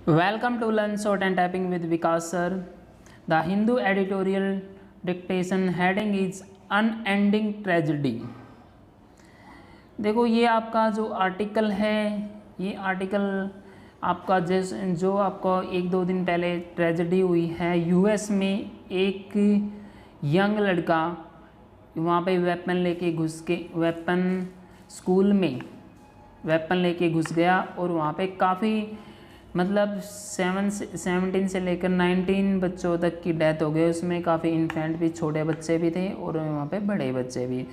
Welcome to Learn Short and Typing with Vikas sir. The Hindu editorial dictation heading is Unending Tragedy. देखो ये आपका जो article है, ये आर्टिकल आपका जो आपको एक दो दिन पहले ट्रेजेडी हुई है यूएस में। एक यंग लड़का वहाँ पे वेपन स्कूल में वेपन लेके घुस गया और वहाँ पे काफ़ी मतलब 17 से लेकर 19 बच्चों तक की डेथ हो गई। उसमें काफ़ी इन्फेंट भी, छोटे बच्चे भी थे और वहाँ पे बड़े बच्चे भी।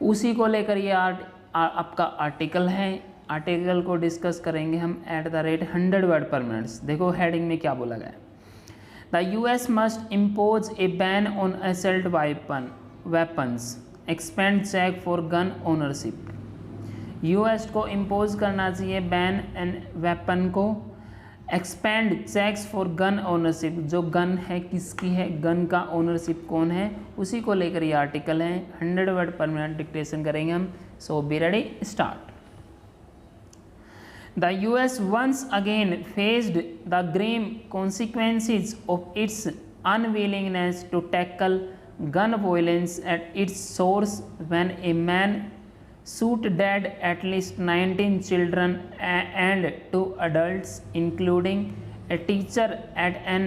उसी को लेकर ये आपका आर्टिकल है। आर्टिकल को डिस्कस करेंगे हम @100 वर्ड पर मिनट्स। देखो हेडिंग में क्या बोला गया है। The US must impose a ban on assault weapons, expand check for gun ownership. US को इम्पोज करना चाहिए बैन एंड वेपन को, expand checks for gun ownership. जो गन है किसकी है, गन का ओनरशिप कौन है, उसी को लेकर ये आर्टिकल है। 100 वर्ड पर मिनट डिक्टेशन करेंगे हम। So be ready, start. The US once again faced the grave consequences of its unwillingness to tackle gun violence at its source when a man shot dead at least 19 children and 2 adults, including a teacher at an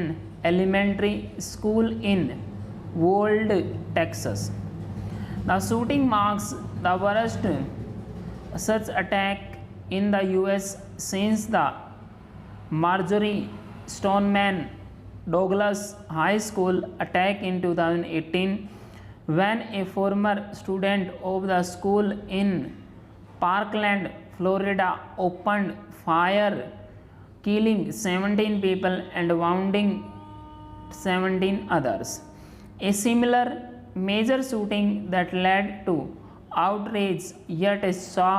elementary school in Wald, Texas. The shooting marks the worst such attack in the US since the Marjorie Stoneman Douglas High School attack in 2018, when a former student of the school in Parkland, Florida opened fire, killing 17 people and wounding 17 others. A similar major shooting that led to outrage yet saw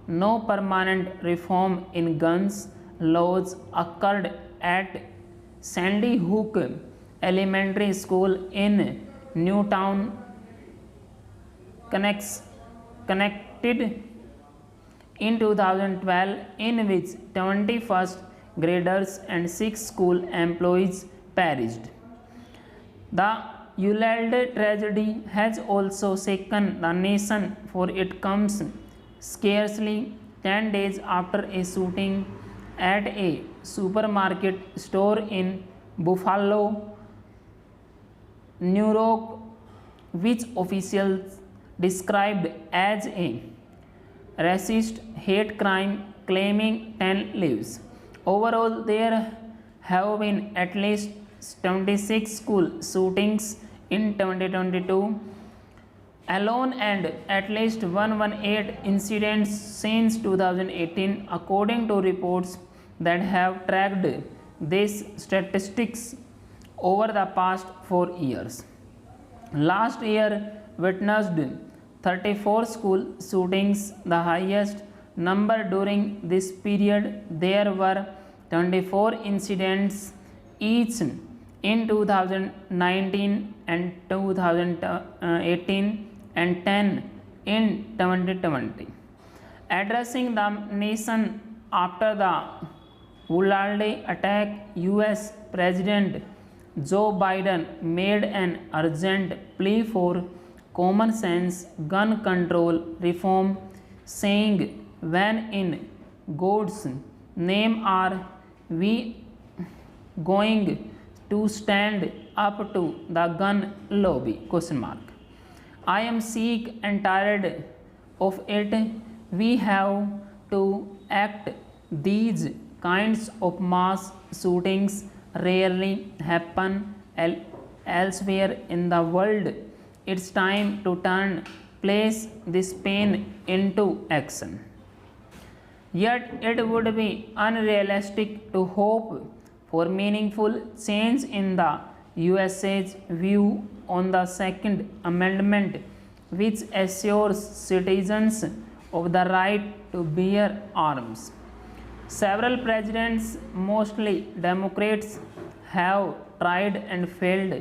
no permanent reform in guns laws occurred at Sandy Hook Elementary School in Newtown, connected in 2012, in which 21st graders and 6 school employees perished. The Uvalde tragedy has also shaken the nation, for it comes scarcely 10 days after a shooting at a supermarket store in Buffalo, New York, which officials described as a racist hate crime, claiming 10 lives. Overall, there have been at least 26 school shootings in 2022 alone and at least 118 incidents since 2018, according to reports that have tracked these statistics over the past 4 years. Last year witnessed 34 school shootings, the highest number during this period. There were 24 incidents each in 2019 and 2018 and 10 in 2020. Addressing the nation after the Uvalde attack, US President Joe Biden made an urgent plea for common sense gun control reform, saying, "When in God's name are we going to stand up to the gun lobby? I am sick and tired of it. We have to act. These kinds of mass shootings rarely happen elsewhere in the world. It's time to place this pain into action." Yet it would be unrealistic to hope for meaningful change in the USA's view on the Second Amendment, which assures citizens of the right to bear arms. Several presidents, mostly Democrats, have tried and failed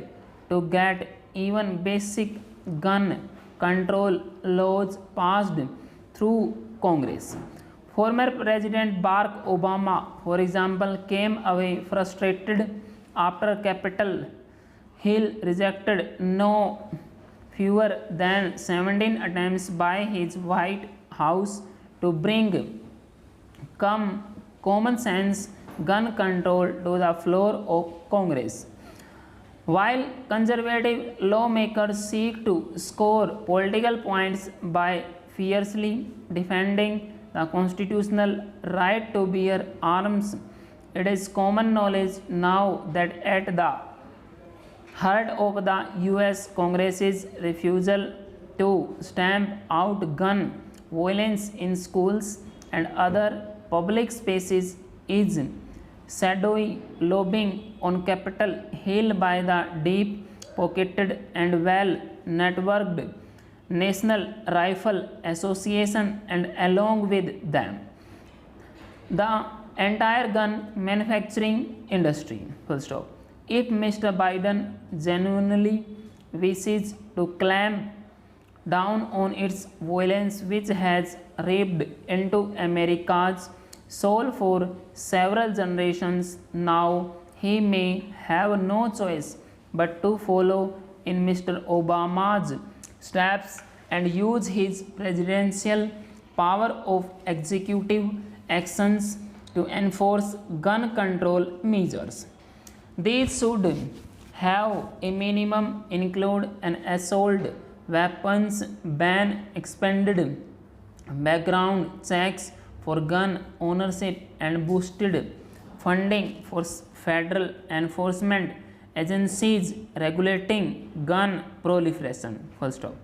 to get even basic gun control laws passed through Congress. Former President Barack Obama, for example, came away frustrated after Capitol Hill rejected no fewer than 17 attempts by his White House to bring common sense gun control to the floor of Congress. While conservative lawmakers seek to score political points by fiercely defending the constitutional right to bear arms, it is common knowledge now that at the heart of the US Congress's refusal to stamp out gun violence in schools and other public spaces is shadowy lobbying on Capitol Hill by the deep-pocketed and well-networked National Rifle Association, and along with them the entire gun manufacturing industry. Full stop. If Mr. Biden genuinely wishes to clamp down on its violence, which has ripped into America's soul for several generations now, he may have no choice but to follow in Mr. Obama's steps and use his presidential power of executive actions to enforce gun control measures. These should have a minimum include an assault weapons ban, expanded background checks for gun ownership, and boosted funding for federal enforcement agencies regulating gun proliferation. Full stop.